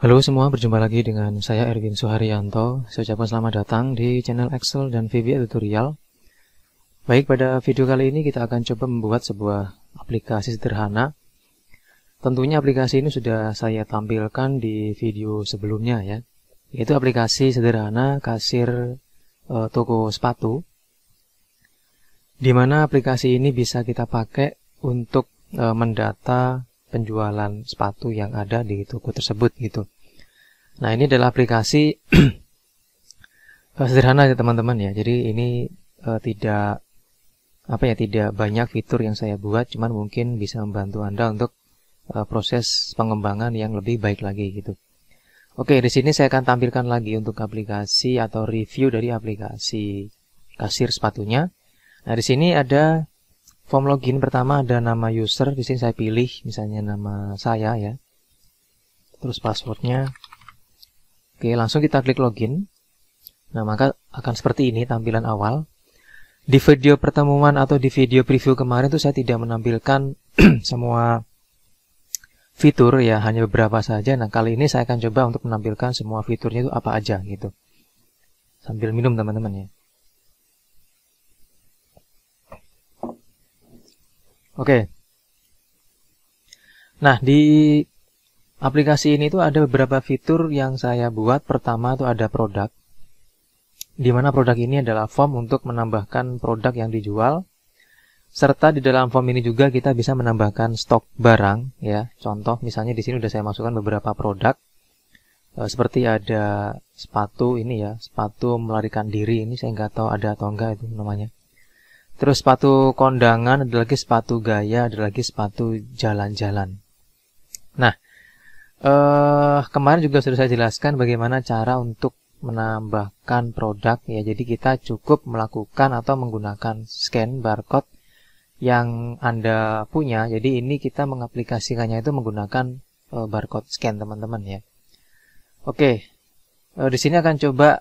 Halo semua, berjumpa lagi dengan saya Erwin Suharyanto. Saya ucapkan selamat datang di channel Excel dan VBA Tutorial. Baik, pada video kali ini kita akan coba membuat sebuah aplikasi sederhana. Tentunya aplikasi ini sudah saya tampilkan di video sebelumnya ya. Yaitu aplikasi sederhana kasir toko sepatu. Di mana aplikasi ini bisa kita pakai untuk mendata penjualan sepatu yang ada di toko tersebut gitu. Nah, ini adalah aplikasi sederhana ya teman-teman ya. Jadi ini tidak banyak fitur yang saya buat, cuman mungkin bisa membantu Anda untuk proses pengembangan yang lebih baik lagi gitu. Oke, di sini saya akan tampilkan lagi untuk aplikasi atau review dari aplikasi kasir sepatunya. Nah, di sini ada form login. Pertama ada nama user, di sini saya pilih misalnya nama saya ya. Terus passwordnya. Oke, langsung kita klik login. Nah, maka akan seperti ini tampilan awal. Di video pertemuan atau di video preview kemarin itu saya tidak menampilkan semua fitur ya, hanya beberapa saja. Nah, kali ini saya akan coba untuk menampilkan semua fiturnya itu apa aja gitu. Sambil minum teman-teman ya. Oke. Nah, di aplikasi ini tuh ada beberapa fitur yang saya buat. Pertama tuh ada produk, di mana produk ini adalah form untuk menambahkan produk yang dijual. Serta di dalam form ini juga kita bisa menambahkan stok barang ya. Contoh misalnya di sini udah saya masukkan beberapa produk. Seperti ada sepatu ini ya, sepatu melarikan diri, ini saya nggak tahu ada atau enggak itu namanya. Terus sepatu kondangan, ada lagi sepatu gaya, ada lagi sepatu jalan-jalan. Nah, kemarin juga sudah saya jelaskan bagaimana cara untuk menambahkan produk ya. Jadi kita cukup melakukan atau menggunakan scan barcode yang Anda punya. Jadi ini kita mengaplikasikannya itu menggunakan barcode scan teman-teman ya. Oke, di sini akan coba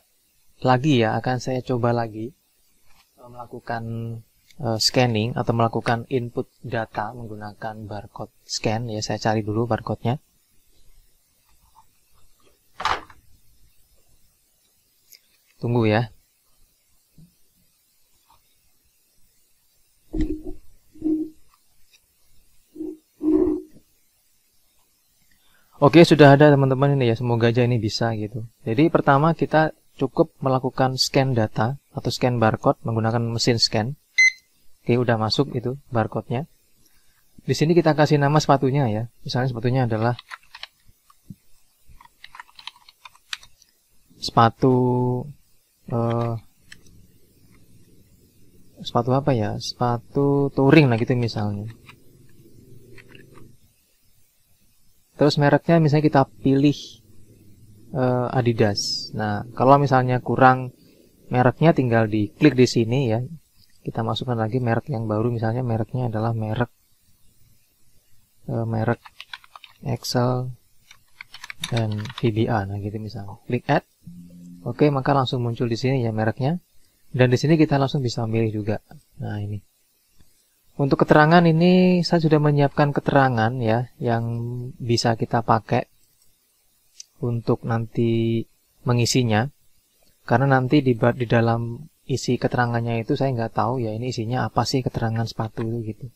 lagi ya, akan saya coba lagi melakukan scanning atau melakukan input data menggunakan barcode scan ya. Saya cari dulu barcode-nya. Tunggu ya. Oke, sudah ada teman-teman ini ya. Semoga aja ini bisa gitu. Jadi pertama kita cukup melakukan scan data atau scan barcode menggunakan mesin scan. Oke, udah masuk itu barcode-nya. Di sini kita kasih nama sepatunya ya. Misalnya sepatunya adalah sepatu apa ya? Sepatu touring lah gitu misalnya. Terus mereknya misalnya kita pilih Adidas. Nah, kalau misalnya kurang mereknya tinggal diklik di sini ya. Kita masukkan lagi merek yang baru, misalnya mereknya adalah merek Excel dan VBA. Nah, gitu misalnya. Klik add. Oke, maka langsung muncul di sini ya mereknya. Dan di sini kita langsung bisa memilih juga. Nah, ini. Untuk keterangan ini saya sudah menyiapkan keterangan ya yang bisa kita pakai untuk nanti mengisinya. Karena nanti di dalam isi keterangannya itu saya nggak tahu ya ini isinya apa sih keterangan sepatu itu gitu.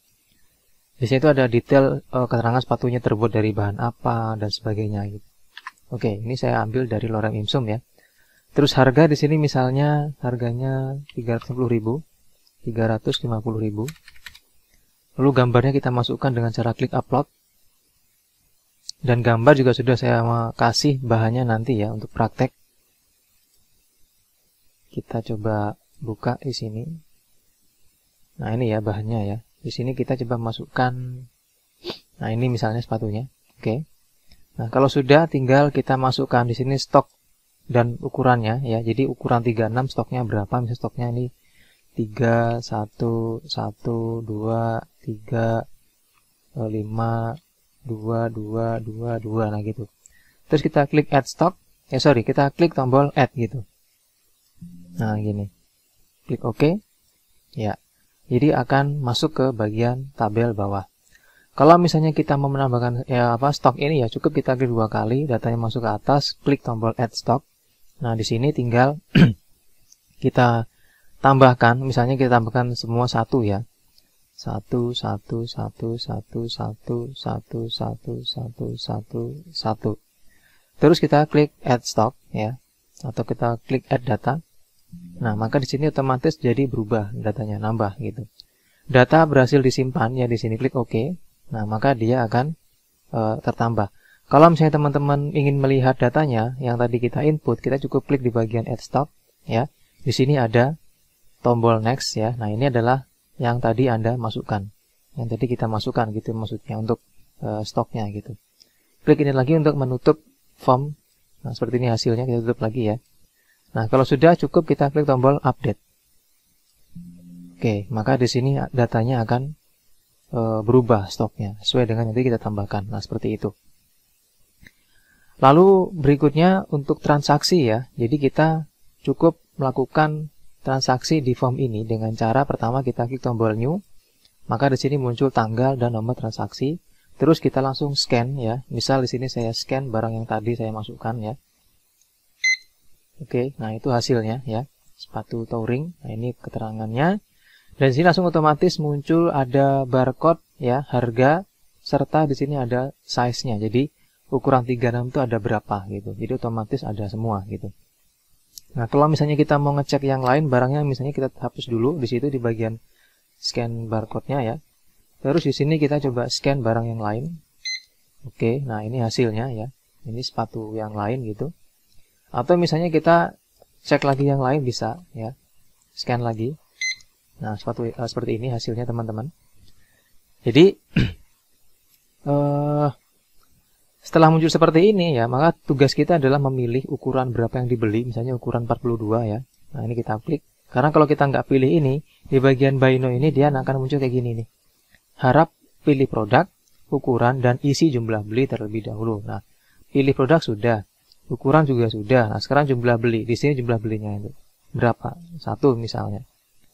Di sini itu ada detail keterangan sepatunya terbuat dari bahan apa dan sebagainya gitu. Oke, ini saya ambil dari Lorem Ipsum ya. Terus harga di sini misalnya harganya 350.000, 350.000. Lalu gambarnya kita masukkan dengan cara klik upload. Dan gambar juga sudah saya kasih bahannya nanti ya untuk praktek. Kita coba buka di sini. Nah, ini ya bahannya ya. Di sini kita coba masukkan. Nah, ini misalnya sepatunya. Oke. Nah, kalau sudah tinggal kita masukkan di sini stok dan ukurannya ya. Jadi ukuran 36 stoknya berapa? Misalnya stoknya ini 3, 1, 1, 2, 3, 5, 2, 2, 2, 2. Nah, gitu. Terus kita klik add stock. Kita klik tombol add gitu. Nah, gini. Klik OK. Ya. Jadi akan masuk ke bagian tabel bawah. Kalau misalnya kita mau menambahkan stok ini ya cukup kita klik 2 kali, datanya masuk ke atas, klik tombol add stock. Nah, di sini tinggal kita tambahkan, misalnya kita tambahkan semua 1 ya. 1 1 1 1 1 1 1 1 1 1. Terus kita klik add stock ya, atau kita klik add data. Nah, maka di sini otomatis jadi berubah datanya, nambah gitu. Data berhasil disimpan ya, di sini klik OK. Nah, maka dia akan tertambah. Kalau misalnya teman-teman ingin melihat datanya yang tadi kita input, kita cukup klik di bagian add stock ya. Di sini ada tombol next ya. Nah, ini adalah yang tadi Anda masukkan. Yang tadi kita masukkan gitu maksudnya untuk stoknya gitu. Klik ini lagi untuk menutup form. Nah, seperti ini hasilnya, kita tutup lagi ya. Nah, kalau sudah cukup kita klik tombol update. Oke, maka di sini datanya akan berubah stoknya sesuai dengan yang tadi kita tambahkan. Nah, seperti itu. Lalu berikutnya untuk transaksi ya. Jadi kita cukup melakukan transaksi di form ini dengan cara pertama kita klik tombol new. Maka di sini muncul tanggal dan nomor transaksi. Terus kita langsung scan ya. Misal di sini saya scan barang yang tadi saya masukkan ya. Oke, nah itu hasilnya ya. Sepatu touring. Nah, ini keterangannya. Dan di sini langsung otomatis muncul ada barcode ya, harga, serta di sini ada size-nya. Jadi ukuran 36 itu ada berapa gitu. Jadi otomatis ada semua gitu. Nah, kalau misalnya kita mau ngecek yang lain barangnya, misalnya kita hapus dulu di situ di bagian scan barcode-nya ya. Terus di sini kita coba scan barang yang lain. Oke, nah ini hasilnya ya. Ini sepatu yang lain gitu. Atau misalnya kita cek lagi yang lain bisa ya. Scan lagi. Nah, seperti ini hasilnya teman-teman. Jadi setelah muncul seperti ini ya, maka tugas kita adalah memilih ukuran berapa yang dibeli, misalnya ukuran 42 ya. Nah, ini kita klik. Karena kalau kita nggak pilih ini, di bagian buy now ini dia akan muncul kayak gini nih. Harap pilih produk, ukuran, dan isi jumlah beli terlebih dahulu. Nah, pilih produk sudah, ukuran juga sudah. Nah, sekarang jumlah beli. Di sini jumlah belinya itu berapa? 1 misalnya.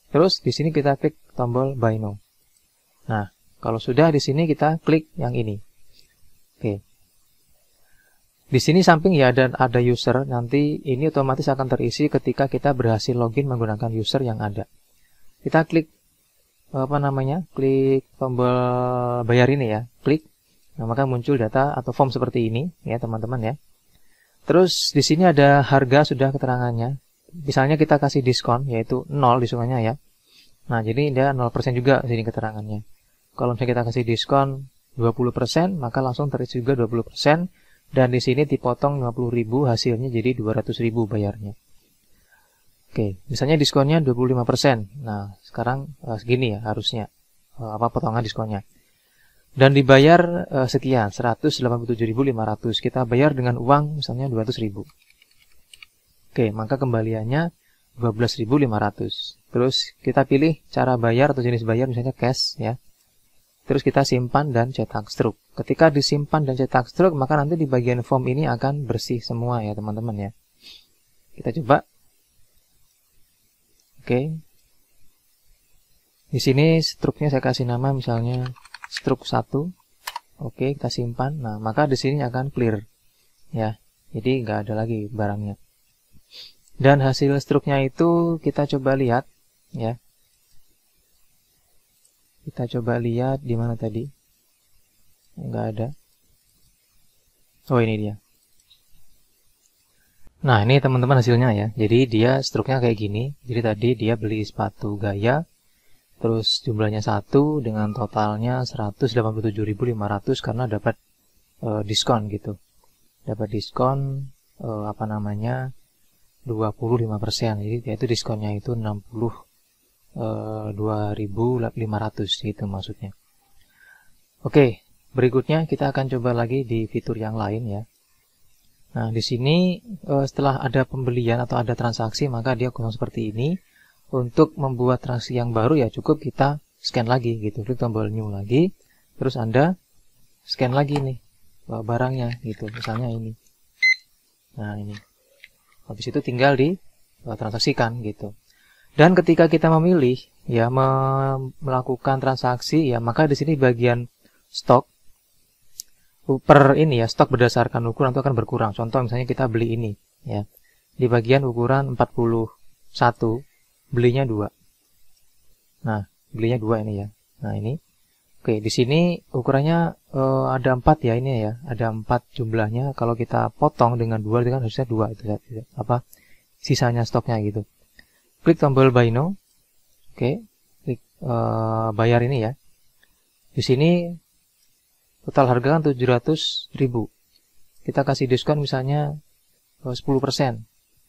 Terus di sini kita klik tombol buy now. Nah, kalau sudah di sini kita klik yang ini. Oke. Di sini samping ya ada user, nanti ini otomatis akan terisi ketika kita berhasil login menggunakan user yang ada. Kita klik klik tombol bayar ini ya, klik. Nah, maka muncul data atau form seperti ini ya, teman-teman ya. Terus di sini ada harga sudah keterangannya. Misalnya kita kasih diskon yaitu 0 diskonnya ya. Nah, jadi dia 0% juga di sini keterangannya. Kalau misalnya kita kasih diskon 20%, maka langsung terisi juga 20%. Dan di sini dipotong 50.000, hasilnya jadi 200.000 bayarnya. Oke, misalnya diskonnya 25%. Nah, sekarang segini ya harusnya potongan diskonnya. Dan dibayar sekian, 187.500. Kita bayar dengan uang misalnya 200.000. Oke, maka kembaliannya 12.500. Terus kita pilih cara bayar atau jenis bayar misalnya cash ya. Terus kita simpan dan cetak struk. Ketika disimpan dan cetak struk, maka nanti di bagian form ini akan bersih semua ya teman-teman ya. Kita coba. Oke. Di sini struknya saya kasih nama misalnya struk 1. Oke, kita simpan. Nah, maka di sini akan clear ya. Jadi nggak ada lagi barangnya. Dan hasil struknya itu kita coba lihat ya. Kita coba lihat di mana tadi. Enggak ada. Oh, ini dia. Nah, ini teman-teman hasilnya ya. Jadi dia struknya kayak gini. Jadi tadi dia beli sepatu gaya. Terus jumlahnya 1 dengan totalnya 187.500 karena dapat diskon gitu. Dapat diskon 25%. Jadi itu diskonnya itu 2.500 gitu maksudnya. Oke, berikutnya kita akan coba lagi di fitur yang lain ya. Nah, di sini setelah ada pembelian atau ada transaksi, maka dia kosong seperti ini. Untuk membuat transaksi yang baru ya cukup kita scan lagi gitu. Klik tombol new lagi, terus Anda scan lagi nih barangnya gitu. Misalnya ini. Nah, ini. Habis itu tinggal di transaksikan gitu. Dan ketika kita memilih ya melakukan transaksi ya, maka di sini bagian stok per ini ya, stok berdasarkan ukuran itu akan berkurang. Contoh misalnya kita beli ini ya. Di bagian ukuran 41 belinya 2. Nah, belinya 2 ini ya. Nah, ini. Oke, di sini ukurannya ada 4 ya ini ya. Ada 4 jumlahnya. Kalau kita potong dengan 2 itu kan harusnya 2 itu apa? Sisanya stoknya gitu. Klik tombol buy now. Oke, klik bayar ini ya. Di sini total harga kan 700.000. Kita kasih diskon misalnya 10%.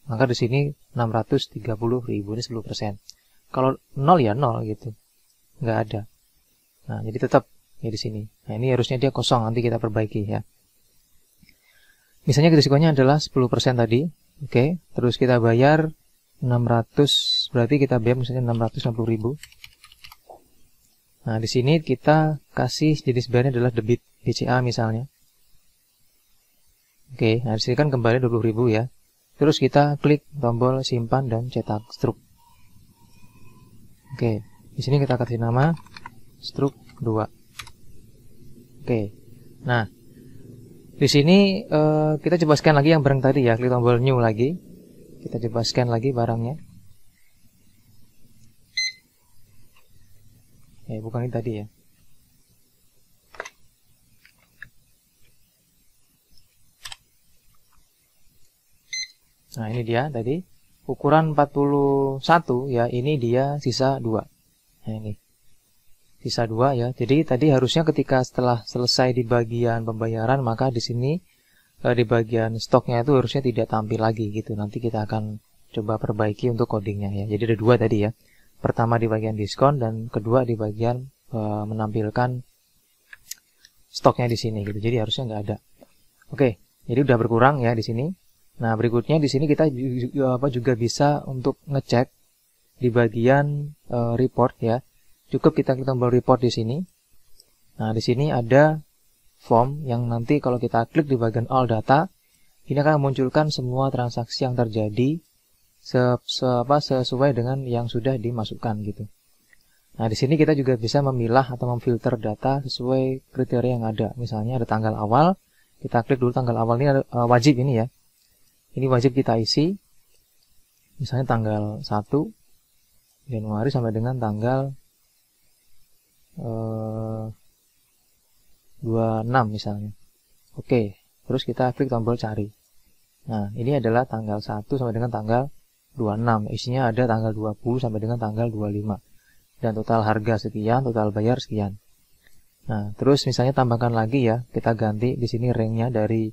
Maka di sini 630.000 ini 10%. Kalau 0 ya 0 gitu. Nggak ada. Nah, jadi tetap ya di sini. Nah, ini harusnya dia kosong, nanti kita perbaiki ya. Misalnya diskonnya adalah 10% tadi. Oke, terus kita bayar 600, berarti kita bayar misalnya 660.000. Nah, di sini kita kasih jenis bayarnya adalah debit BCA misalnya. Oke, nah di sini kan kembali 20.000 ya. Terus kita klik tombol simpan dan cetak struk. Oke, di sini kita kasih nama struk 2. Oke. Nah, di sini kita coba scan lagi yang barang tadi ya, klik tombol new lagi. Kita coba scan lagi barangnya. Bukan ini tadi ya. Nah, ini dia tadi. Ukuran 41 ya, ini dia sisa 2. Nah, ini. Sisa 2 ya. Jadi tadi harusnya ketika setelah selesai di bagian pembayaran, maka di sini di bagian stoknya itu harusnya tidak tampil lagi gitu. Nanti kita akan coba perbaiki untuk codingnya ya. Jadi ada 2 tadi ya. Pertama di bagian diskon dan kedua di bagian menampilkan stoknya di sini gitu. Jadi harusnya nggak ada. Oke, jadi udah berkurang ya di sini. Nah, berikutnya di sini kita juga bisa untuk ngecek di bagian report ya. Cukup kita klik tombol report di sini. Nah, di sini ada form yang nanti kalau kita klik di bagian all data, ini akan memunculkan semua transaksi yang terjadi sesuai dengan yang sudah dimasukkan gitu. Nah, di sini kita juga bisa memilah atau memfilter data sesuai kriteria yang ada. Misalnya ada tanggal awal, kita klik dulu tanggal awal ini wajib ini ya. Ini wajib kita isi. Misalnya tanggal 1 Januari sampai dengan tanggal 26 misalnya. Oke, terus kita klik tombol cari. Nah, ini adalah tanggal 1 sampai dengan tanggal 26. Isinya ada tanggal 20 sampai dengan tanggal 25. Dan total harga sekian, total bayar sekian. Nah, terus misalnya tambahkan lagi ya, kita ganti di sini ranknya dari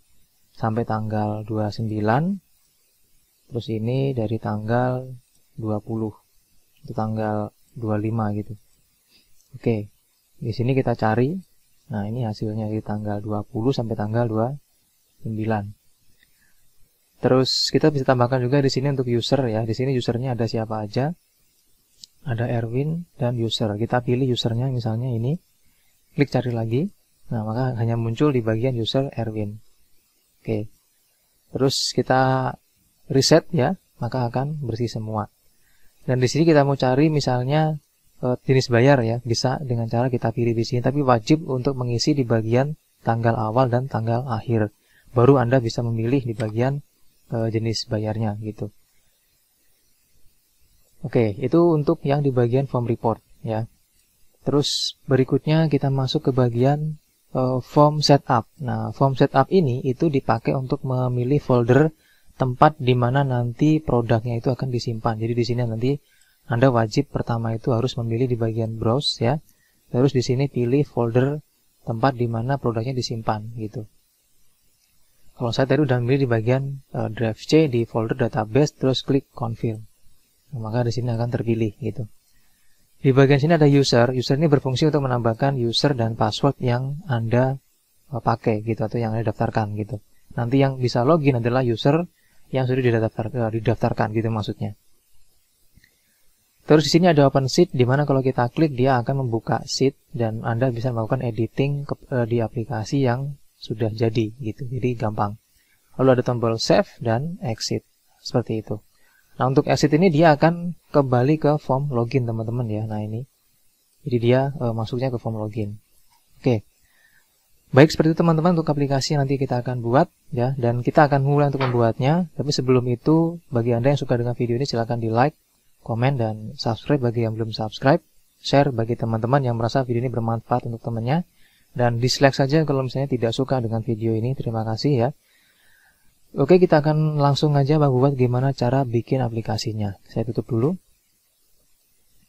sampai tanggal 29. Terus ini dari tanggal 20. Itu tanggal 25 gitu. Oke, di sini kita cari. Nah, ini hasilnya di tanggal 20 sampai tanggal 29. Terus kita bisa tambahkan juga di sini untuk user ya. Di sini usernya ada siapa aja. Ada Erwin dan user. Kita pilih usernya misalnya ini. Klik cari lagi. Nah, maka hanya muncul di bagian user Erwin. Oke. Terus kita reset ya, maka akan bersih semua. Dan di sini kita mau cari misalnya jenis bayar ya, bisa dengan cara kita pilih di sini, tapi wajib untuk mengisi di bagian tanggal awal dan tanggal akhir. Baru Anda bisa memilih di bagian jenis bayarnya gitu. Oke, itu untuk yang di bagian form report ya. Terus berikutnya kita masuk ke bagian form setup. Nah, form setup ini itu dipakai untuk memilih folder tempat di mana nanti produknya itu akan disimpan. Jadi di sini nanti Anda wajib pertama itu harus memilih di bagian browse ya. Terus di sini pilih folder tempat di mana produknya disimpan gitu. Kalau saya tadi udah memilih di bagian drive C di folder database, terus klik confirm. Nah, maka di sini akan terpilih gitu. Di bagian sini ada user. User ini berfungsi untuk menambahkan user dan password yang Anda pakai gitu atau yang Anda daftarkan gitu. Nanti yang bisa login adalah user yang sudah didaftarkan gitu maksudnya. Terus di sini ada open sheet di mana kalau kita klik dia akan membuka sheet dan Anda bisa melakukan editing di aplikasi yang sudah jadi gitu. Jadi gampang. Lalu ada tombol save dan exit seperti itu. Nah, untuk exit ini dia akan kembali ke form login teman-teman ya. Nah, ini. Jadi dia masuknya ke form login. Oke. Baik, seperti itu teman-teman untuk aplikasi yang nanti kita akan buat ya, dan kita akan mulai untuk membuatnya. Tapi sebelum itu, bagi Anda yang suka dengan video ini silahkan di like, komen, dan subscribe bagi yang belum subscribe. Share bagi teman-teman yang merasa video ini bermanfaat untuk temannya, dan dislike saja kalau misalnya tidak suka dengan video ini. Terima kasih ya. Oke, kita akan langsung aja buat gimana cara bikin aplikasinya. Saya tutup dulu.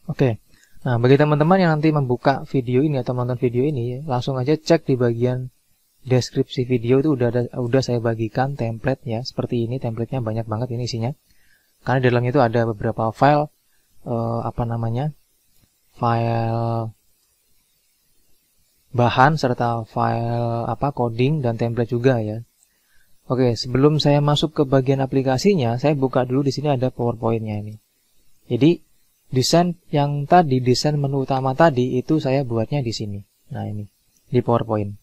Oke. Nah, bagi teman-teman yang nanti membuka video ini atau menonton video ini, langsung aja cek di bagian deskripsi video itu udah saya bagikan template ya, seperti ini. Templatenya banyak banget ini isinya. Karena di dalamnya itu ada beberapa file file bahan serta file coding dan template juga ya. Oke, sebelum saya masuk ke bagian aplikasinya, saya buka dulu di sini ada PowerPoint-nya ini. Jadi desain yang tadi, desain menu utama tadi itu saya buatnya di sini. Nah, ini di PowerPoint.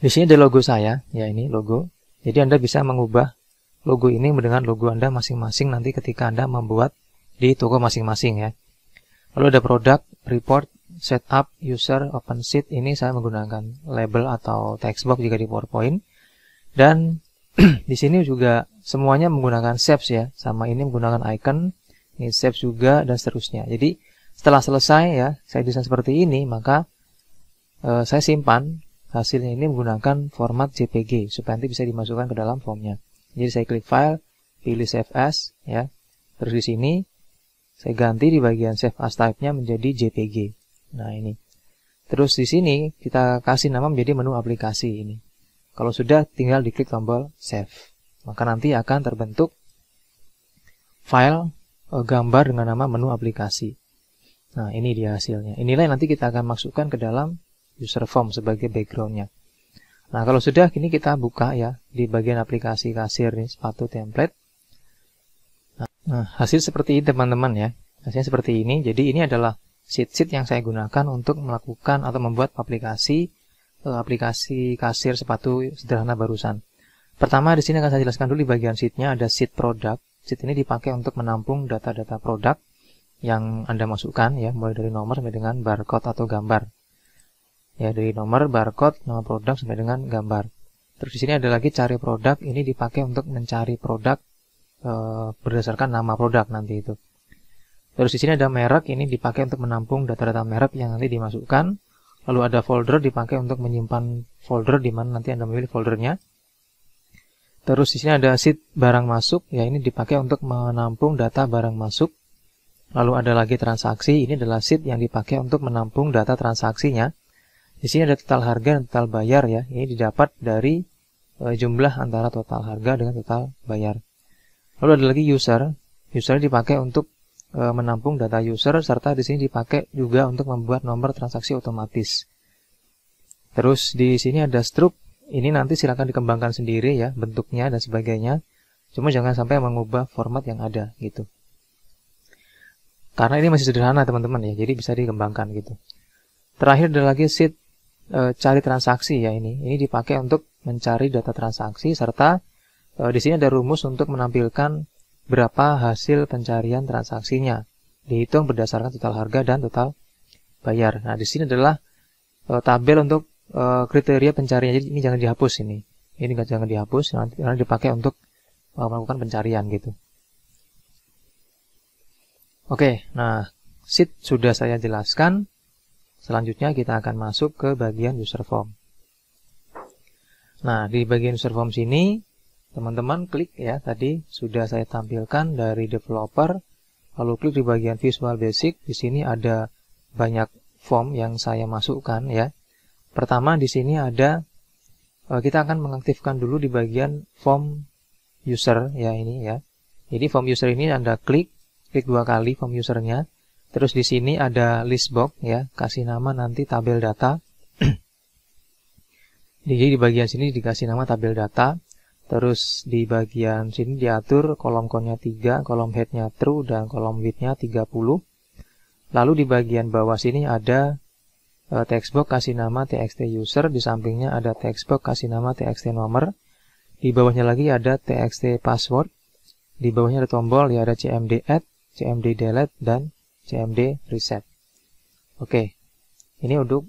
Di sini ada logo saya, ya ini logo. Jadi Anda bisa mengubah logo ini dengan logo Anda masing-masing nanti ketika Anda membuat di toko masing-masing ya. Lalu ada produk, report, setup, user, open sheet. Ini saya menggunakan label atau text box jika di PowerPoint. Dan di sini juga semuanya menggunakan shapes ya. Sama ini menggunakan icon. Ini save juga dan seterusnya. Jadi setelah selesai ya, saya desain seperti ini, maka saya simpan hasilnya ini menggunakan format JPG supaya nanti bisa dimasukkan ke dalam formnya. Jadi saya klik file, pilih save as ya. Terus di sini saya ganti di bagian save as type-nya menjadi JPG. Nah, ini. Terus di sini kita kasih nama menjadi menu aplikasi ini. Kalau sudah, tinggal diklik tombol save. Maka nanti akan terbentuk file gambar dengan nama menu aplikasi. Nah, ini dia hasilnya. Inilah yang nanti kita akan masukkan ke dalam user form sebagai backgroundnya. Nah, kalau sudah, kini kita buka ya di bagian aplikasi kasir nih, sepatu template. Nah, hasil seperti ini teman-teman ya. Hasilnya seperti ini. Jadi ini adalah sheet-sheet yang saya gunakan untuk melakukan atau membuat aplikasi kasir sepatu sederhana barusan. Pertama di sini akan saya jelaskan dulu di bagian sheet-nya ada sheet product. Sheet ini dipakai untuk menampung data-data produk yang Anda masukkan ya, mulai dari nomor sampai dengan barcode atau gambar. Ya, dari nomor, barcode, nama produk sampai dengan gambar. Terus di sini ada lagi cari produk, ini dipakai untuk mencari produk berdasarkan nama produk nanti itu. Terus di sini ada merek, ini dipakai untuk menampung data-data merek yang nanti dimasukkan. Lalu ada folder, dipakai untuk menyimpan folder di mana nanti Anda memilih foldernya. Terus di sini ada sheet barang masuk, ya ini dipakai untuk menampung data barang masuk. Lalu ada lagi transaksi, ini adalah sheet yang dipakai untuk menampung data transaksinya. Di sini ada total harga dan total bayar ya, ini didapat dari jumlah antara total harga dengan total bayar. Lalu ada lagi user, user dipakai untuk menampung data user, serta di sini dipakai juga untuk membuat nomor transaksi otomatis. Terus di sini ada struct. Ini nanti silakan dikembangkan sendiri ya, bentuknya dan sebagainya. Cuma jangan sampai mengubah format yang ada gitu. Karena ini masih sederhana teman-teman ya, jadi bisa dikembangkan gitu. Terakhir ada lagi sheet cari transaksi ya ini. Ini dipakai untuk mencari data transaksi serta di sini ada rumus untuk menampilkan berapa hasil pencarian transaksinya. Dihitung berdasarkan total harga dan total bayar. Nah, di sini adalah tabel untuk kriteria pencarian. Jadi ini jangan dihapus ini. Ini jangan dihapus karena dipakai untuk melakukan pencarian gitu. Oke, nah sheet sudah saya jelaskan. Selanjutnya kita akan masuk ke bagian user form. Nah, di bagian user form sini teman-teman klik ya, tadi sudah saya tampilkan dari developer. Lalu klik di bagian Visual Basic. Di sini ada banyak form yang saya masukkan ya. Pertama di sini ada kita akan mengaktifkan dulu di bagian form user ya ini ya. Jadi form user ini Anda klik 2 kali form usernya. Terus di sini ada list box ya, kasih nama nanti tabel data. Jadi di bagian sini dikasih nama tabel data. Terus di bagian sini diatur kolom count-nya 3, kolom head-nya true dan kolom width-nya 30. Lalu di bagian bawah sini ada textbox kasih nama txt user, di sampingnya ada textbox kasih nama txt nomor, di bawahnya lagi ada txt password, di bawahnya ada tombol ya, ada cmd add, cmd delete dan cmd reset. Oke, ini untuk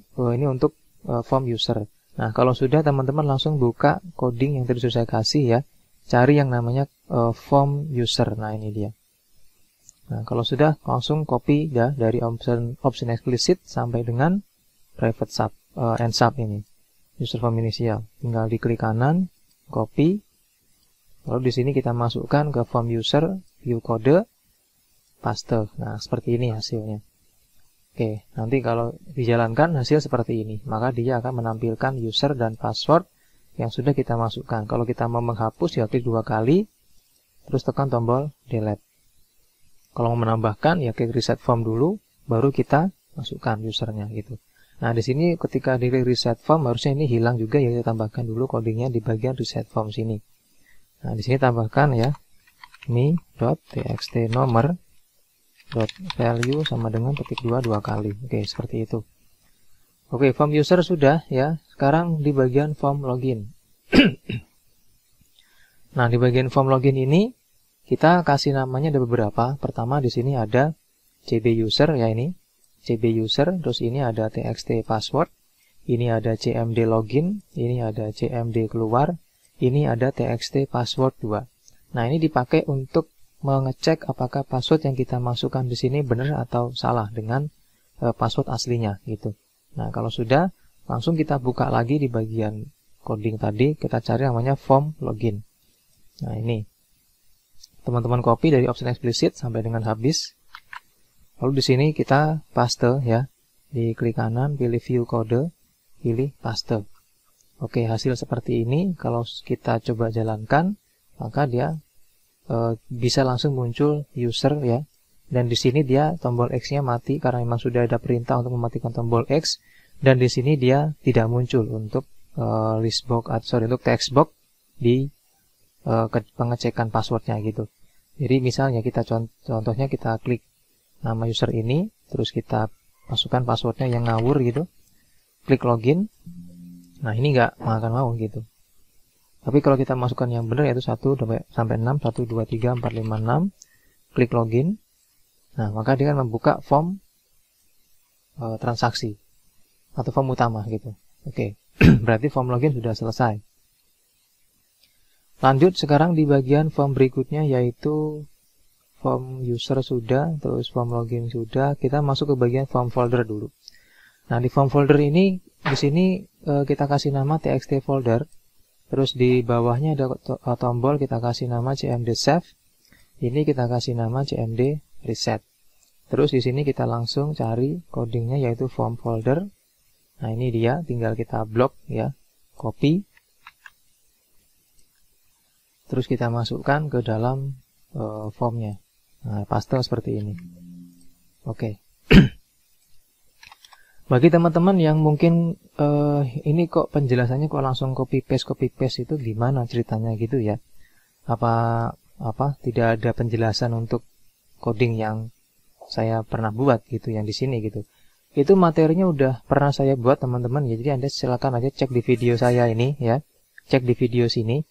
form user. Nah, kalau sudah teman-teman langsung buka coding yang tadi sudah saya kasih ya. Cari yang namanya form user. Nah, ini dia. Nah, kalau sudah langsung copy ya dari option explicit sampai dengan private sub and sub ini. User form initial. Tinggal diklik kanan, copy. Lalu di sini kita masukkan ke form user, view kode, paste. Nah, seperti ini hasilnya. Oke, nanti kalau dijalankan hasil seperti ini, maka dia akan menampilkan user dan password yang sudah kita masukkan. Kalau kita mau menghapus, ya klik 2 kali, terus tekan tombol delete. Kalau mau menambahkan, ya klik reset form dulu, baru kita masukkan usernya gitu. Nah, di sini ketika di reset form, harusnya ini hilang juga, ya kita tambahkan dulu codingnya di bagian reset form sini. Nah, di sini tambahkan ya, me.txt nomor .value sama dengan petik 2 kali. Oke, seperti itu. Oke, form user sudah ya. Sekarang di bagian form login. Nah, di bagian form login ini kita kasih namanya ada beberapa. Pertama di sini ada cb user ya ini. cb user, terus ini ada txt password, ini ada cmd login, ini ada cmd keluar, ini ada txt password 2. Nah, ini dipakai untuk mengecek apakah password yang kita masukkan di sini benar atau salah dengan password aslinya gitu. Nah, kalau sudah, langsung kita buka lagi di bagian coding tadi, kita cari namanya form login. Nah, ini. Teman-teman copy dari option explicit sampai dengan habis. Lalu di sini kita paste ya. Di klik kanan, pilih view kode, pilih paste. Oke, hasil seperti ini. Kalau kita coba jalankan, maka dia bisa langsung muncul user ya. Dan di sini dia tombol X-nya mati karena memang sudah ada perintah untuk mematikan tombol X. Dan di sini dia tidak muncul untuk untuk text box di pengecekan passwordnya gitu. Jadi misalnya kita contohnya kita klik nama user ini, terus kita masukkan passwordnya yang ngawur gitu, klik login. Nah, ini nggak akan mau gitu. Tapi kalau kita masukkan yang benar yaitu 1 sampai 6, 1, 2, 3, 4, 5, 6, klik login. Nah, maka dia akan membuka form transaksi atau form utama gitu. Oke, berarti form login sudah selesai. Lanjut sekarang di bagian form berikutnya yaitu form user sudah, terus form login sudah, kita masuk ke bagian form folder dulu. Nah, di form folder ini di sini kita kasih nama txt folder. Terus di bawahnya ada tombol kita kasih nama cmd save. Ini kita kasih nama cmd reset. Terus di sini kita langsung cari codingnya yaitu form folder. Nah, ini dia, tinggal kita blok ya, copy. Terus kita masukkan ke dalam formnya. Nah, paste seperti ini. Oke. Bagi teman-teman yang mungkin ini kok penjelasannya kok langsung copy paste itu gimana ceritanya gitu ya? Apa tidak ada penjelasan untuk coding yang saya pernah buat gitu yang di sini gitu. Itu materinya udah pernah saya buat teman-teman ya. Jadi Anda silakan aja cek di video saya ini ya. Cek di video sini.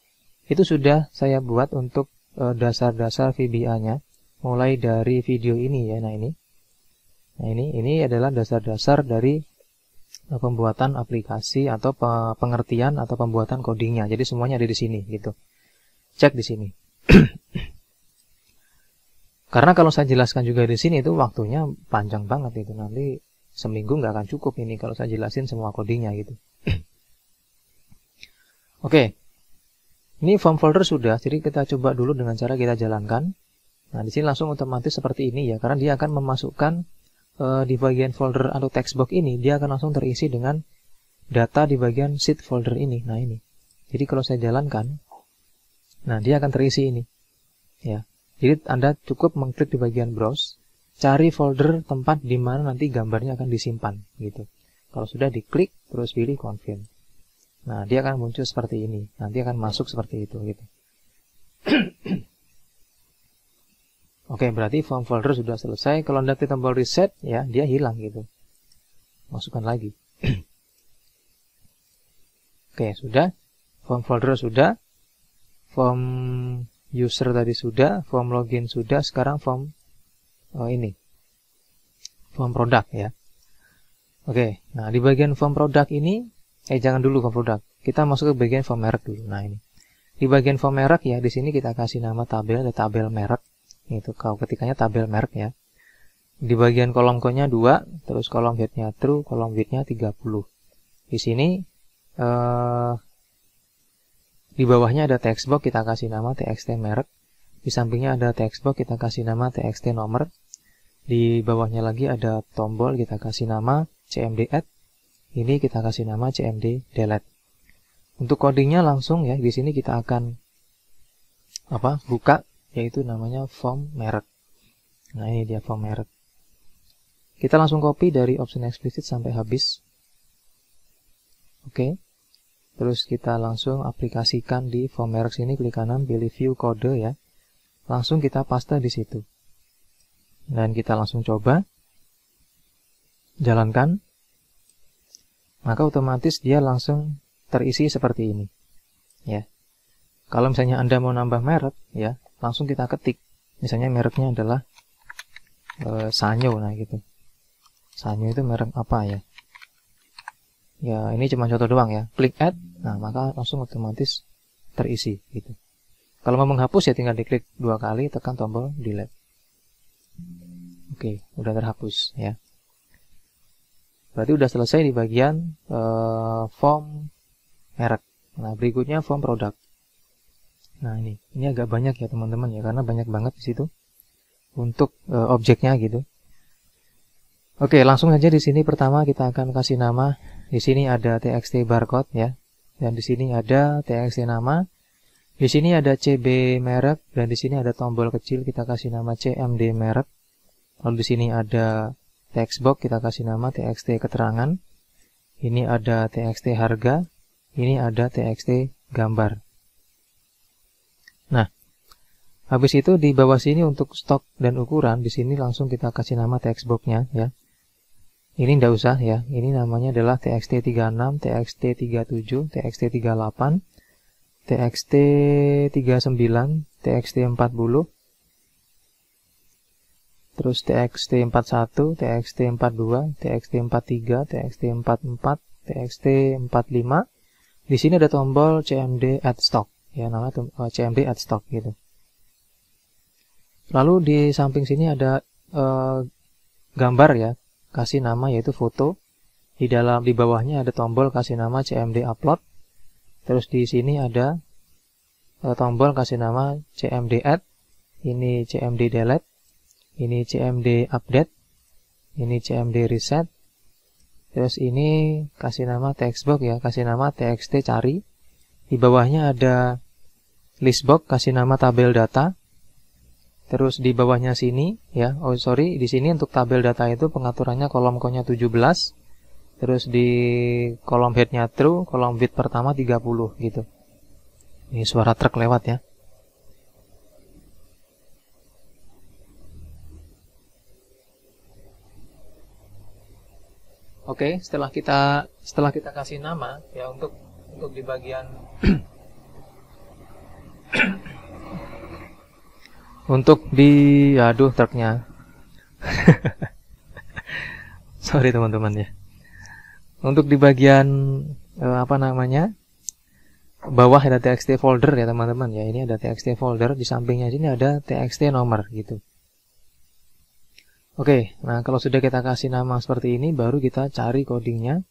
Itu sudah saya buat untuk dasar-dasar VBA-nya mulai dari video ini ya. Nah, ini adalah dasar-dasar dari pembuatan aplikasi atau pengertian atau pembuatan codingnya. Jadi semuanya ada di sini gitu. Cek di sini. Karena kalau saya jelaskan juga di sini itu waktunya panjang banget itu. Nanti seminggu nggak akan cukup ini kalau saya jelasin semua codingnya gitu. Oke. Ini form folder sudah. Jadi kita coba dulu dengan cara kita jalankan. Nah, di sini langsung otomatis seperti ini ya. Karena dia akan memasukkan di bagian folder atau text box ini, dia akan langsung terisi dengan data di bagian sheet folder ini. Nah, ini. Jadi kalau saya jalankan, nah dia akan terisi ini. Ya. Jadi Anda cukup mengklik di bagian browse, cari folder tempat di mana nanti gambarnya akan disimpan gitu. Kalau sudah diklik, terus pilih confirm. Nah, dia akan muncul seperti ini. Nanti akan masuk seperti itu gitu. Oke, berarti form folder sudah selesai. Kalau Anda klik tombol reset, ya dia hilang gitu. Masukkan lagi. Oke, sudah. Form folder sudah. Form user tadi sudah. Form login sudah. Sekarang form ini. Form produk ya. Oke, nah di bagian form produk ini, jangan dulu form produk. Kita masuk ke bagian form merek dulu. Nah ini, di bagian form merek ya, di sini kita kasih nama tabel, ada tabel merek. Itu kalau ketikanya tabel merek ya. Di bagian kolom code-nya 2, terus kolom head-nya true, kolom width-nya 30. Di sini di bawahnya ada text box, kita kasih nama txt merek. Di sampingnya ada text box, kita kasih nama txt nomor. Di bawahnya lagi ada tombol, kita kasih nama cmd add. Ini kita kasih nama cmd delete. Untuk codingnya langsung ya, di sini kita akan buka, yaitu namanya form merek. Nah ini dia form merek. Kita langsung copy dari option explicit sampai habis. Oke. Terus kita langsung aplikasikan di form merek sini, klik kanan, pilih view kode ya. Langsung kita paste di situ. Dan kita langsung coba. Jalankan. Maka otomatis dia langsung terisi seperti ini. Ya. Kalau misalnya Anda mau nambah merek ya, langsung kita ketik. Misalnya mereknya adalah Sanyo, nah gitu. Sanyo itu merek apa ya? Ya, ini cuma contoh doang ya. Klik add, nah maka langsung otomatis terisi gitu. Kalau mau menghapus ya tinggal diklik 2 kali, tekan tombol delete. Oke, udah terhapus ya. Berarti udah selesai di bagian form merek. Nah, berikutnya form produk. Nah, ini agak banyak ya teman-teman ya, karena banyak banget di situ untuk objeknya gitu. Oke, langsung aja di sini pertama kita akan kasih nama. Di sini ada txt barcode ya, dan di sini ada txt nama. Di sini ada cb merek, dan di sini ada tombol kecil, kita kasih nama cmd merek. Lalu di sini ada text box, kita kasih nama txt keterangan. Ini ada txt harga, ini ada txt gambar. Nah, habis itu di bawah sini untuk stok dan ukuran, di sini langsung kita kasih nama text box-nya ya. Ini enggak usah ya. Ini namanya adalah txt36, txt37, txt38, txt39, txt40, terus txt41, txt42, txt43, txt44, txt45. Di sini ada tombol cmd add stock ya, namanya cmd add stock gitu. Lalu di samping sini ada gambar ya, kasih nama yaitu foto. Di bawahnya ada tombol kasih nama cmd upload. Terus di sini ada tombol kasih nama cmd add. Ini cmd delete. Ini cmd update. Ini cmd reset. Terus ini kasih nama textbox ya, kasih nama txt cari. Di bawahnya ada listbox, kasih nama tabel data. Terus di bawahnya sini ya, di sini untuk tabel data itu pengaturannya kolom code-nya 17. Terus di kolom head-nya true, kolom width pertama 30 gitu. Ini suara truk lewat ya. Oke, setelah kita kasih nama ya, untuk di bagian untuk di truknya. Sorry teman-teman ya. Untuk di bagian bawah ada txt folder ya teman-teman ya. Ini ada txt folder, di sampingnya sini ada txt nomor gitu. Oke, nah kalau sudah kita kasih nama seperti ini, baru kita cari codingnya.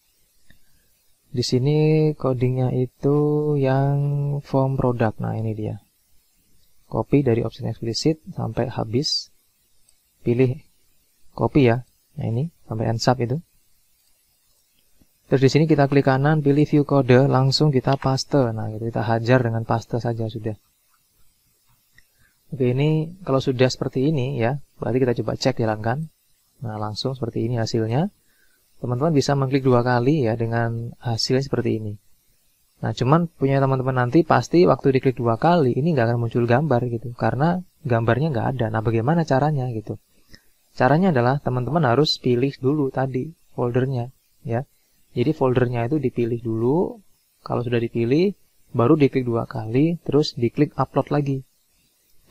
Di sini codingnya itu yang form product. Nah ini dia. Copy dari option explicit sampai habis. Pilih copy ya. Nah ini sampai end sub itu. Terus di sini kita klik kanan, pilih view kode, langsung kita paste. Nah gitu, kita hajar dengan paste saja sudah. Oke, ini kalau sudah seperti ini ya, berarti kita coba cek jalankan. Nah langsung seperti ini hasilnya. Teman-teman bisa mengklik 2 kali ya dengan hasilnya seperti ini. Nah cuman punya teman-teman nanti pasti waktu diklik 2 kali ini nggak akan muncul gambar gitu, karena gambarnya nggak ada. Nah bagaimana caranya gitu? Caranya adalah teman-teman harus pilih dulu tadi foldernya ya. Jadi foldernya itu dipilih dulu. Kalau sudah dipilih, baru diklik 2 kali, terus diklik upload lagi.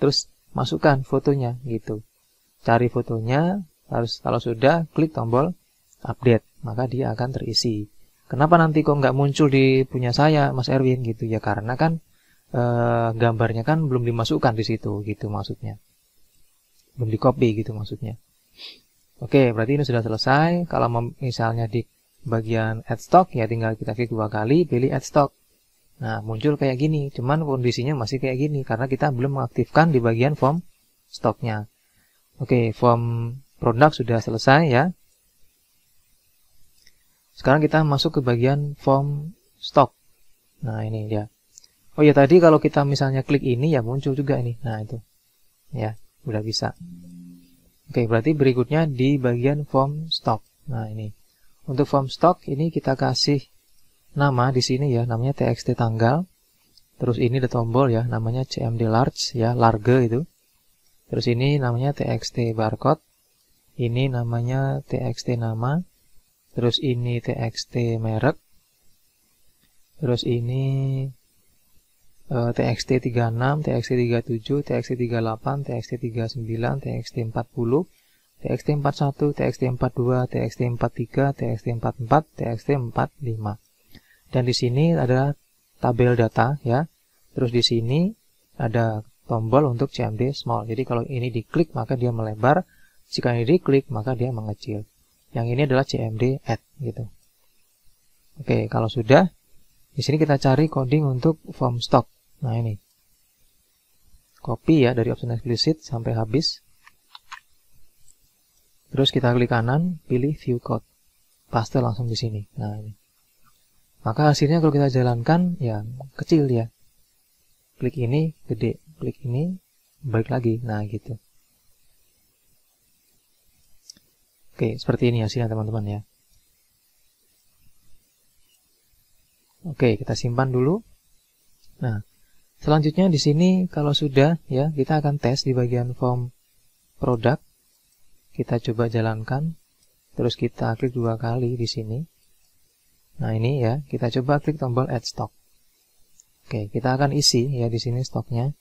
Terus masukkan fotonya gitu. Cari fotonya, harus kalau sudah klik tombol update. maka dia akan terisi. Kenapa nanti kok nggak muncul di punya saya, Mas Erwin gitu ya? Karena kan gambarnya kan belum dimasukkan di situ gitu maksudnya. Belum di copy gitu maksudnya. Oke, berarti ini sudah selesai. Kalau misalnya di bagian add stock ya tinggal kita klik 2 kali, pilih add stock. Nah, muncul kayak gini. Cuman kondisinya masih kayak gini karena kita belum mengaktifkan di bagian form stoknya. Oke, form produk sudah selesai ya. Sekarang kita masuk ke bagian form stock. Nah, ini dia. Oh ya, tadi kalau kita misalnya klik ini ya muncul juga ini. Nah, itu. Ya, udah bisa. Oke, berarti berikutnya di bagian form stock. Nah, ini. Untuk form stock ini kita kasih nama di sini ya, namanya txt tanggal. Terus ini ada tombol ya, namanya cmd large ya, large itu. Terus ini namanya txt barcode. Ini namanya txt nama. Terus ini txt merek. Terus ini txt36, txt37, txt38, txt39, txt40, txt41, txt42, txt43, txt44, txt45. Dan di sini ada tabel data ya. Terus di sini ada tombol untuk cmd small. Jadi kalau ini diklik maka dia melebar, jika ini diklik maka dia mengecil. Yang ini adalah cmd add gitu. Oke, kalau sudah di sini kita cari coding untuk form stock. Nah, ini. Copy ya dari option explicit sampai habis. Terus kita klik kanan, pilih view code. Paste langsung di sini. Nah, ini. Maka hasilnya kalau kita jalankan ya kecil ya. Klik ini gede, klik ini balik lagi. Nah, gitu. Oke, seperti ini hasilnya teman-teman ya. Oke, kita simpan dulu. Nah, selanjutnya di sini kalau sudah ya, kita akan tes di bagian form produk. Kita coba jalankan. Terus kita klik 2 kali di sini. Nah, ini ya, kita coba klik tombol add stock. Oke, kita akan isi ya di sini stoknya.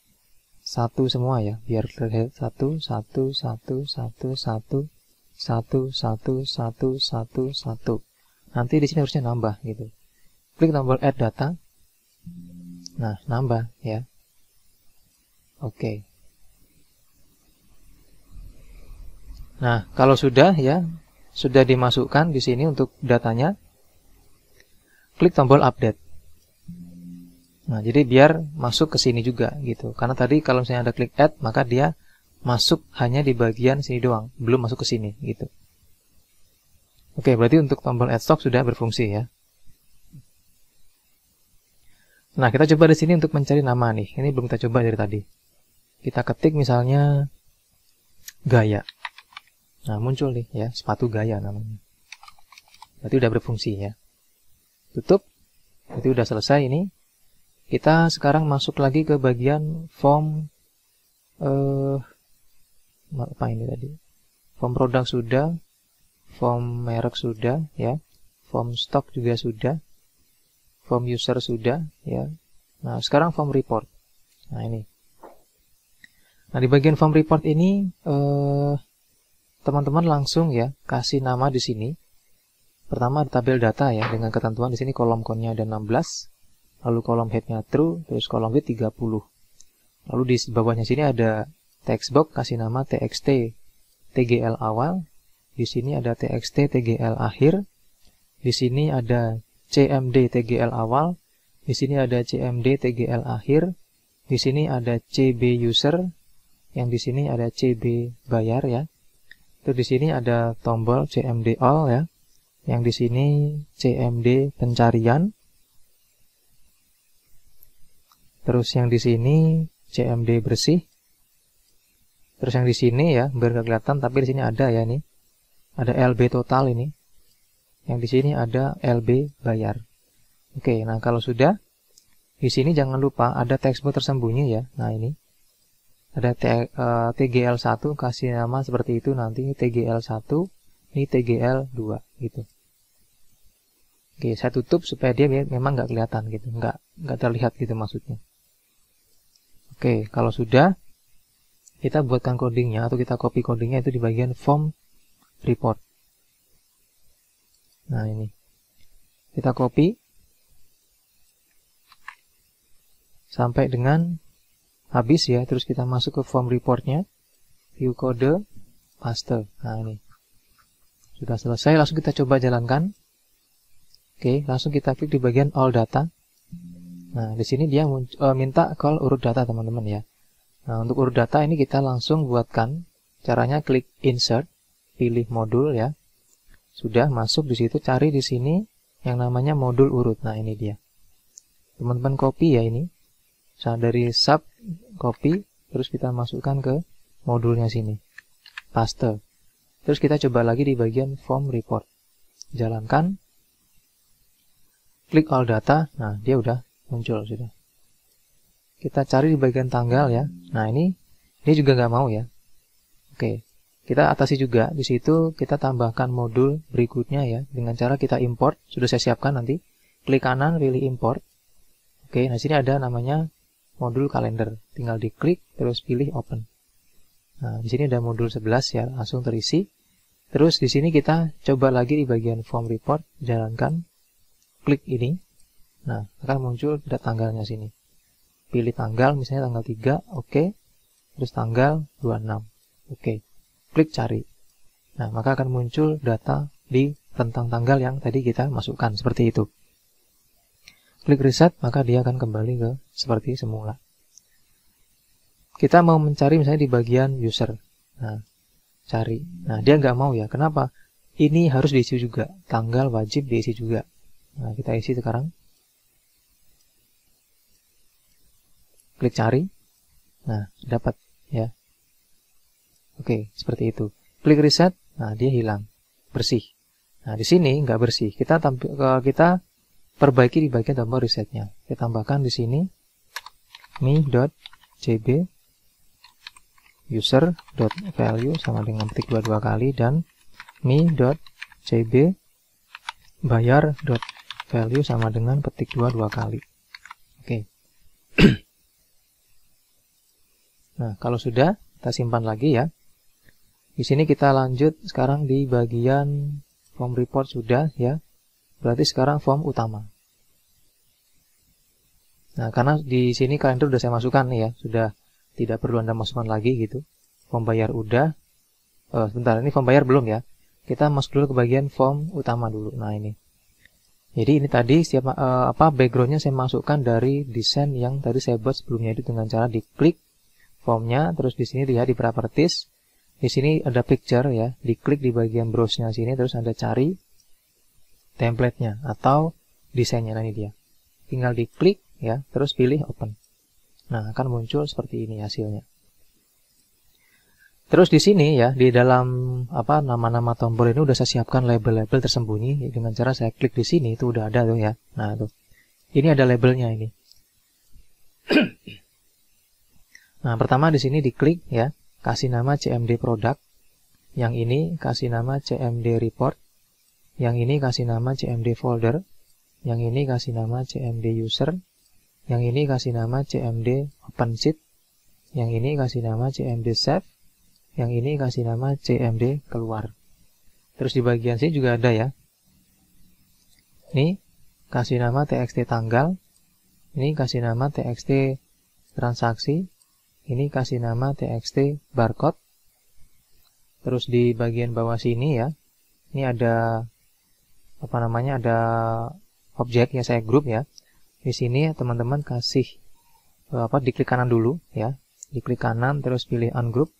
1 semua ya, biar terlihat 1 1 1 1 1 1 1 1 1 1 1. Nanti di sini harusnya nambah gitu. Klik tombol add data. Nah, nambah ya. Oke. Nah, kalau sudah ya, sudah dimasukkan di sini untuk datanya, klik tombol update. Nah, jadi biar masuk ke sini juga gitu. Karena tadi kalau misalnya ada klik add, maka dia masuk hanya di bagian sini doang, belum masuk ke sini gitu. Oke, berarti untuk tombol add stock sudah berfungsi ya. Nah, kita coba di sini untuk mencari nama nih. Ini belum kita coba dari tadi. Kita ketik misalnya gaya. Nah, muncul nih ya, sepatu gaya namanya. Berarti udah berfungsi ya. Tutup. Berarti udah selesai ini. Kita sekarang masuk lagi ke bagian form apa ini tadi? Form produk sudah, form merek sudah ya. Form stock juga sudah. Form user sudah ya. Nah, sekarang form report. Nah, ini. Nah, di bagian form report ini teman-teman langsung ya kasih nama di sini. Pertama ada tabel data ya dengan ketentuan di sini kolom count-nya ada 16, lalu kolom head-nya true, terus kolom width 30. Lalu di bawahnya sini ada text box, kasih nama txt tgl awal. Di sini ada txt tgl akhir. Di sini ada cmd tgl awal. Di sini ada cmd tgl akhir. Di sini ada cb user. Yang di sini ada cb bayar ya. Terus di sini ada tombol cmd all ya. Yang di sini cmd pencarian. Terus yang di sini cmd bersih. Terus yang di sini ya, biar nggak kelihatan, tapi di sini ada ya nih. Ada LB total ini. Yang di sini ada LB bayar. Oke, nah kalau sudah, di sini jangan lupa ada textbox tersembunyi ya. Nah ini. Ada TGL1, kasih nama seperti itu nanti. Ini TGL1, ini TGL2 gitu. Oke, saya tutup supaya dia memang nggak kelihatan gitu. Nggak terlihat gitu maksudnya. Oke, kalau sudah, kita buatkan codingnya atau kita copy codingnya itu di bagian form report. Nah, ini. Kita copy sampai dengan habis ya, terus kita masuk ke form reportnya, view kode, paste. Nah, ini. Sudah selesai, langsung kita coba jalankan. Oke, langsung kita klik di bagian all data. Nah, di sini dia minta call urut data, teman-teman ya. Nah, untuk urut data ini kita langsung buatkan. Caranya klik insert, pilih modul ya. Sudah masuk di situ, cari di sini yang namanya modul urut. Nah, ini dia. Teman-teman copy ya ini. Dari sub copy, terus kita masukkan ke modulnya sini. Paste. Terus kita coba lagi di bagian form report. Jalankan. Klik all data. Nah, dia udah muncul sudah. Kita cari di bagian tanggal ya. Nah, ini dia juga nggak mau ya. Oke. Kita atasi juga. Di situ kita tambahkan modul berikutnya ya. Dengan cara kita import. Sudah saya siapkan nanti. Klik kanan, pilih import. Oke, nah sini ada namanya modul kalender. Tinggal diklik, terus pilih open. Nah, di sini ada modul 11 ya. Langsung terisi. Terus di sini kita coba lagi di bagian form report. Jalankan. Klik ini. Nah, akan muncul ada tanggalnya sini. Pilih tanggal, misalnya tanggal 3. Oke. Terus tanggal 26. Oke. Klik cari. Nah, maka akan muncul data di rentang tanggal yang tadi kita masukkan, seperti itu. Klik reset, maka dia akan kembali ke seperti semula. Kita mau mencari misalnya di bagian user. Nah, cari. Nah, dia nggak mau ya. Kenapa? Ini harus diisi juga. Tanggal wajib diisi juga. Nah, kita isi sekarang. Klik cari. Nah, dapat ya. Oke, seperti itu. Klik reset. Nah, dia hilang. Bersih. Nah, di sini nggak bersih. Kita perbaiki di bagian tombol resetnya. Kita tambahkan di sini me.cb user.value sama dengan petik 22 kali dan me.cb bayar.value sama dengan petik 22 kali. Oke. Nah, kalau sudah, kita simpan lagi ya. Di sini kita lanjut sekarang di bagian form report sudah ya. Berarti sekarang form utama. Nah, karena di sini kalender udah saya masukkan nih ya, sudah tidak perlu Anda masukkan lagi gitu. Form bayar udah. Sebentar, ini form bayar belum ya. Kita masuk dulu ke bagian form utama dulu. Nah, ini. Jadi ini tadi backgroundnya saya masukkan dari desain yang tadi saya buat sebelumnya itu dengan cara diklik formnya, terus di sini lihat di properties. Di sini ada picture ya, diklik di bagian browse-nya sini, terus Anda cari template-nya atau desainnya. Nah, ini dia. Tinggal diklik ya, terus pilih open. Nah, akan muncul seperti ini hasilnya. Terus di sini ya, di dalam nama-nama tombol ini udah saya siapkan label-label tersembunyi dengan cara saya klik di sini itu udah ada tuh ya. Nah, tuh. Ini ada labelnya ini. Nah, pertama di sini diklik ya, kasih nama CMD product. Yang ini kasih nama CMD report. Yang ini kasih nama CMD folder. Yang ini kasih nama CMD user. Yang ini kasih nama CMD open sheet. Yang ini kasih nama CMD save. Yang ini kasih nama CMD keluar. Terus di bagian sini juga ada ya. Ini kasih nama TXT tanggal. Ini kasih nama TXT transaksi. Ini kasih nama TXT barcode. Terus di bagian bawah sini ya. Ini ada ada objek yang saya grup ya. Di sini teman-teman kasih diklik kanan dulu ya. Diklik kanan terus pilih ungroup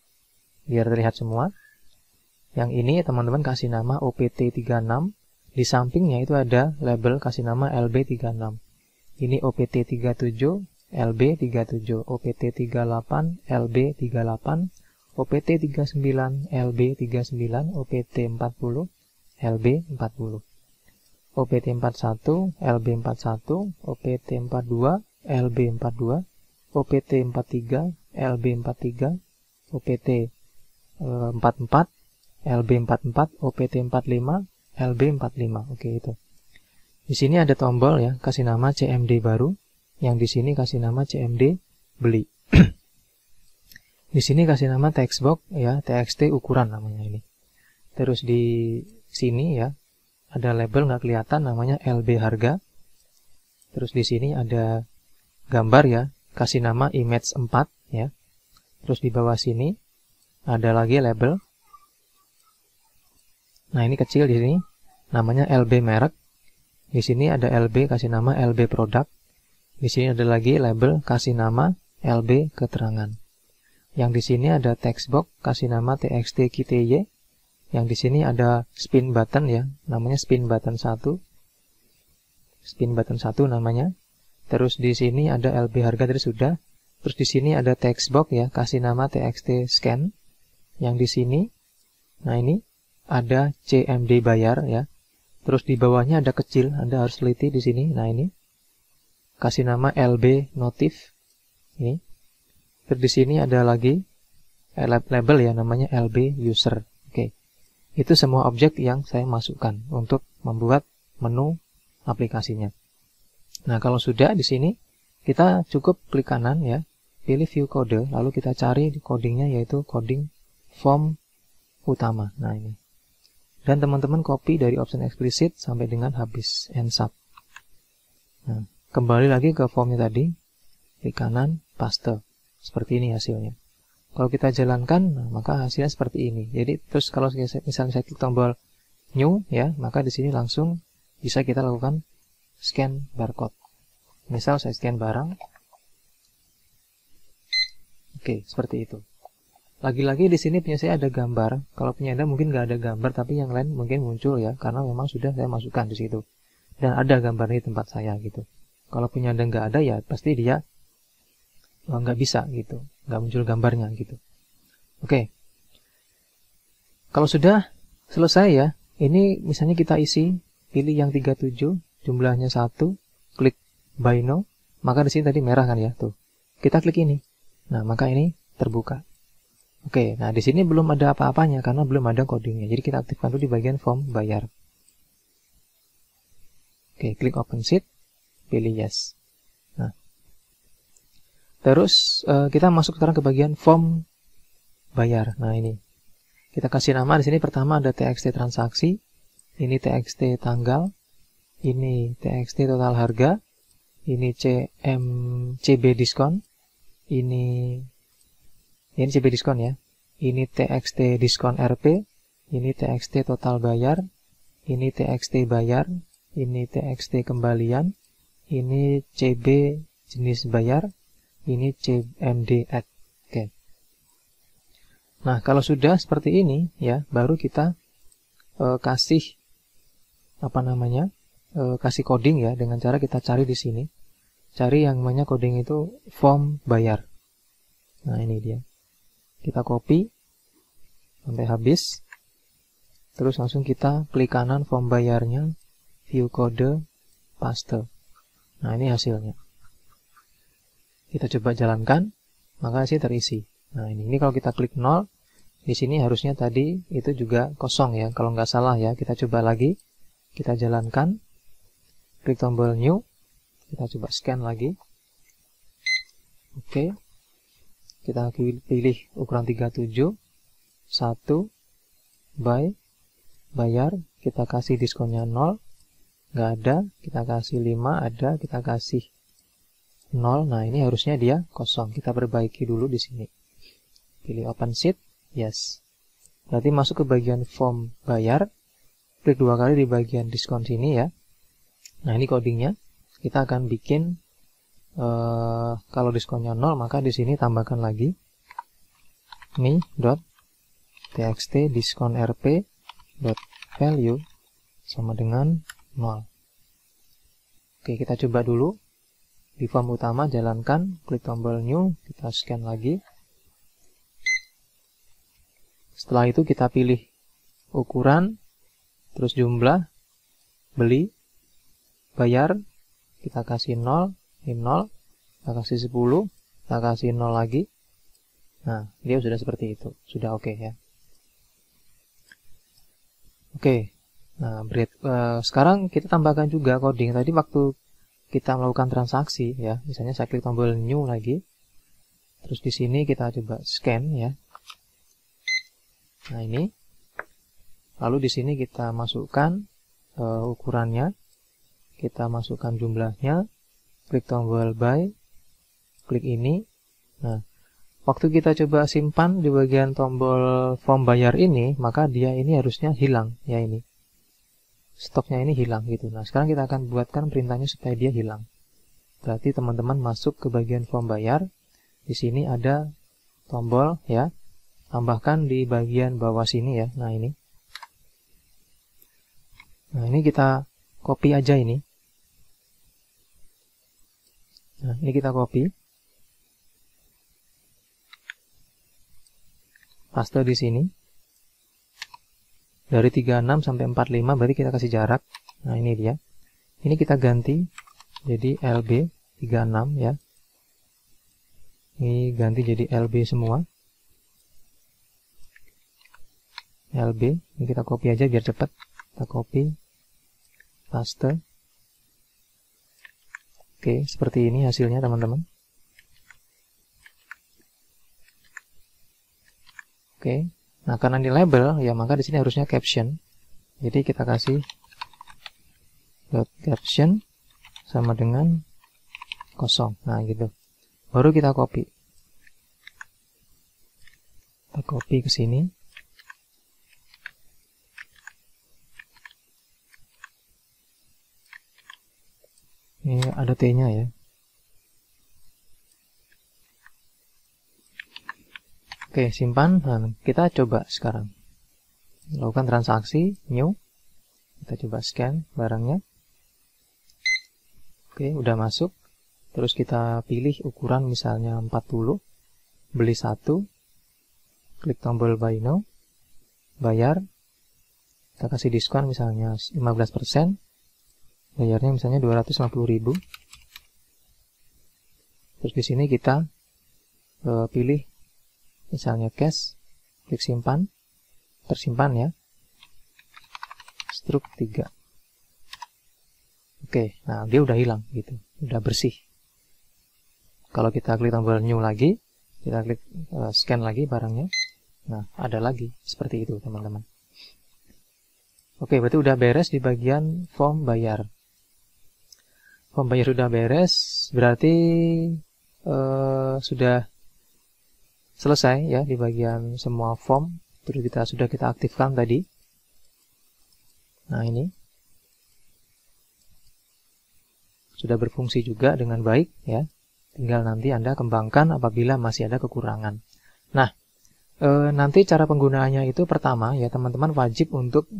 biar terlihat semua. Yang ini teman-teman kasih nama OPT36. Di sampingnya itu ada label kasih nama LB36. Ini OPT37, LB37, OPT38, LB38, OPT39, LB39, OPT40, LB40. OPT41, LB41, OPT42, LB42, OPT43, LB43, OPT44, LB44, OPT45, LB45. Oke, itu. Di sini ada tombol ya, kasih nama CMD baru. Yang di sini kasih nama CMD beli. Di sini kasih nama textbox ya, TXT ukuran namanya ini. Terus di sini ya, ada label nggak kelihatan namanya LB harga. Terus di sini ada gambar ya, kasih nama image 4 ya. Terus di bawah sini ada lagi label. Nah, ini kecil di sini namanya LB merek. Di sini ada LB, kasih nama LB produk. Di sini ada lagi label, kasih nama LB keterangan. Yang di sini ada text box, kasih nama TXT KTY. Yang di sini ada spin button ya, namanya spin button 1. Spin button 1 namanya. Terus di sini ada LB harga tadi sudah. Terus di sini ada text box ya, kasih nama TXT scan. Yang di sini, nah ini ada CMD bayar ya. Terus di bawahnya ada kecil, Anda harus teliti di sini. Nah ini kasih nama LB notif. Ini. Terus di sini ada lagi label ya, namanya LB user. Oke. Itu semua objek yang saya masukkan untuk membuat menu aplikasinya. Nah, kalau sudah di sini kita cukup klik kanan ya, pilih view code, lalu kita cari di codingnya yaitu coding form utama. Nah, ini. Dan teman-teman copy dari option explicit sampai dengan habis and sub. Nah, kembali lagi ke formnya tadi, klik kanan, paste. Seperti ini hasilnya. Kalau kita jalankan, nah, maka hasilnya seperti ini. Jadi terus kalau misalnya saya klik tombol new ya, maka di sini langsung bisa kita lakukan scan barcode. Misal saya scan barang. Oke, seperti itu. Lagi-lagi di sini punya saya ada gambar. Kalau punya Anda mungkin nggak ada gambar, tapi yang lain mungkin muncul ya, karena memang sudah saya masukkan di situ. Dan ada gambar di tempat saya gitu. Kalau punya Anda nggak ada ya, pasti dia nggak bisa gitu, nggak muncul gambarnya gitu. Oke. Kalau sudah selesai ya, ini misalnya kita isi, pilih yang 37, jumlahnya 1, klik buy now, maka di sini tadi merah kan ya, tuh. Kita klik ini. Nah, maka ini terbuka. Oke, nah di sini belum ada apa-apanya karena belum ada codingnya. Jadi kita aktifkan dulu di bagian form bayar. Oke, klik open sheet, pilih yes. Nah, terus kita masuk sekarang ke bagian form bayar. Nah, ini kita kasih nama di sini pertama ada TXT transaksi, ini TXT tanggal, ini TXT total harga, ini CB diskon, ini CB diskon ya. Ini TXT diskon RP, ini TXT total bayar, ini TXT bayar, ini TXT kembalian, ini CB jenis bayar, ini CMD add. Oke. Nah, kalau sudah seperti ini ya, baru kita kasih kasih coding ya dengan cara kita cari di sini. Cari yang namanya coding itu form bayar. Nah, ini dia. Kita copy sampai habis. Terus langsung kita klik kanan form bayarnya, view code, paste. Nah, ini hasilnya. Kita coba jalankan, maka hasil terisi. Nah, ini kalau kita klik 0, di sini harusnya tadi itu juga kosong ya. Kalau nggak salah ya, kita coba lagi. Kita jalankan. Klik tombol new. Kita coba scan lagi. Oke. Kita pilih ukuran 37. 1. Bayar. Kita kasih diskonnya 0. Nggak ada. Kita kasih 5. Ada. Kita kasih 0. Nah, ini harusnya dia kosong. Kita perbaiki dulu di sini. Pilih open sheet. Yes. Berarti masuk ke bagian form bayar. Klik 2 kali di bagian diskon sini ya. Nah, ini codingnya. Kita akan bikin kalau diskonnya 0, maka di sini tambahkan lagi ini .txt diskon rp .value sama dengan 0. Oke, kita coba dulu. Di form utama jalankan, klik tombol new, kita scan lagi. Setelah itu kita pilih ukuran, terus jumlah, beli, bayar, kita kasih 0, ini 0, kita kasih 10, kita kasih 0 lagi. Nah, dia sudah seperti itu, sudah oke ya. Oke, nah sekarang kita tambahkan juga coding. Tadi waktu kita melakukan transaksi ya, misalnya saya klik tombol new lagi, terus di sini kita coba scan ya. Nah, ini. Lalu di sini kita masukkan ukurannya, kita masukkan jumlahnya, klik tombol buy, klik ini. Nah, waktu kita coba simpan di bagian tombol form bayar ini, maka dia ini harusnya hilang ya, ini stoknya ini hilang gitu. Nah, sekarang kita akan buatkan perintahnya supaya dia hilang. Berarti teman-teman masuk ke bagian form bayar, di sini ada tombol ya, tambahkan di bagian bawah sini ya. Nah, ini kita copy aja ini. Nah, ini kita copy, paste di sini. Dari 36 sampai 45 berarti kita kasih jarak. Nah, ini dia. Ini kita ganti jadi LB 36 ya. Ini ganti jadi LB semua. LB, ini kita copy aja biar cepat. Kita copy, paste. Oke, seperti ini hasilnya teman-teman. Oke. Nah, karena ini label, ya maka di sini harusnya caption. Jadi kita kasih dot caption sama dengan kosong. Nah, gitu. Baru kita copy. Kita copy ke sini. Ini ada T-nya ya. Oke, simpan. Nah, kita coba sekarang. Lakukan transaksi, new. Kita coba scan barangnya. Oke, udah masuk. Terus kita pilih ukuran misalnya 40. Beli 1. Klik tombol buy now. Bayar. Kita kasih diskon misalnya 15%. Bayarnya misalnya 250.000. Terus di sini kita pilih misalnya cash, klik simpan, tersimpan ya, struk 3. Oke, nah dia udah hilang gitu, udah bersih. Kalau kita klik tombol new lagi, kita klik scan lagi barangnya, nah ada lagi, seperti itu teman-teman. Oke, berarti udah beres di bagian form bayar. Form bayar udah beres, berarti sudah selesai ya di bagian semua form. Terus sudah kita aktifkan tadi. Nah, ini sudah berfungsi juga dengan baik ya. Tinggal nanti Anda kembangkan apabila masih ada kekurangan. Nah, nanti cara penggunaannya itu pertama ya teman-teman wajib untuk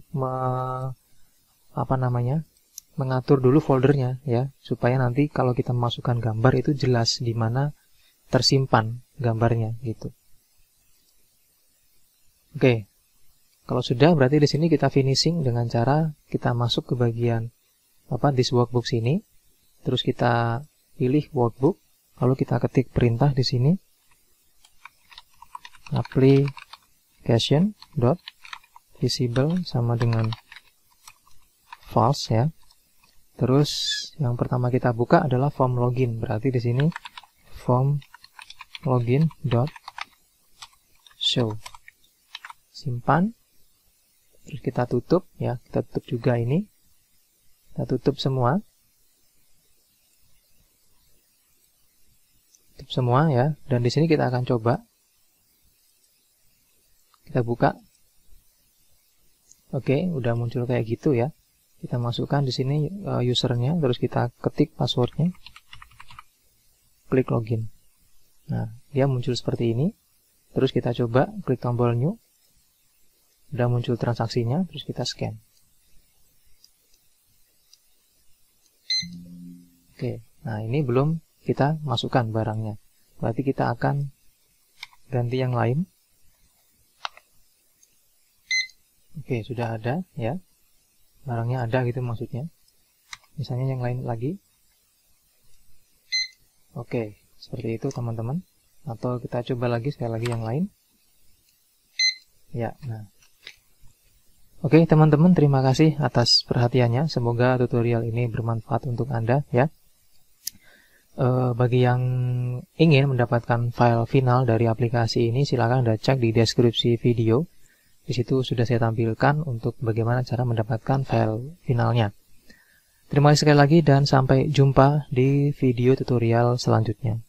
mengatur dulu foldernya ya, supaya nanti kalau kita memasukkan gambar itu jelas di mana tersimpan gambarnya gitu. Oke, kalau sudah berarti di sini kita finishing dengan cara kita masuk ke bagian this workbook sini, terus kita pilih workbook, lalu kita ketik perintah di sini application dot visible sama dengan false ya. Terus yang pertama kita buka adalah form login, berarti di sini form login dot show. Simpan. Terus kita tutup ya, kita tutup juga ini. Kita tutup semua. Tutup semua ya, dan di sini kita akan coba. Kita buka. Oke, udah muncul kayak gitu ya. Kita masukkan di sini usernya, terus kita ketik passwordnya. Klik login. Nah, dia muncul seperti ini. Terus kita coba klik tombol new. Udah muncul transaksinya, terus kita scan. Oke, nah ini belum kita masukkan barangnya. Berarti kita akan ganti yang lain. Oke, sudah ada ya. Barangnya ada gitu maksudnya. Misalnya yang lain lagi. Oke, seperti itu teman-teman. Atau kita coba lagi sekali lagi yang lain. Ya, nah. Oke teman-teman, terima kasih atas perhatiannya. Semoga tutorial ini bermanfaat untuk Anda ya. Bagi yang ingin mendapatkan file final dari aplikasi ini, silakan Anda cek di deskripsi video. Di situ sudah saya tampilkan untuk bagaimana cara mendapatkan file finalnya. Terima kasih sekali lagi dan sampai jumpa di video tutorial selanjutnya.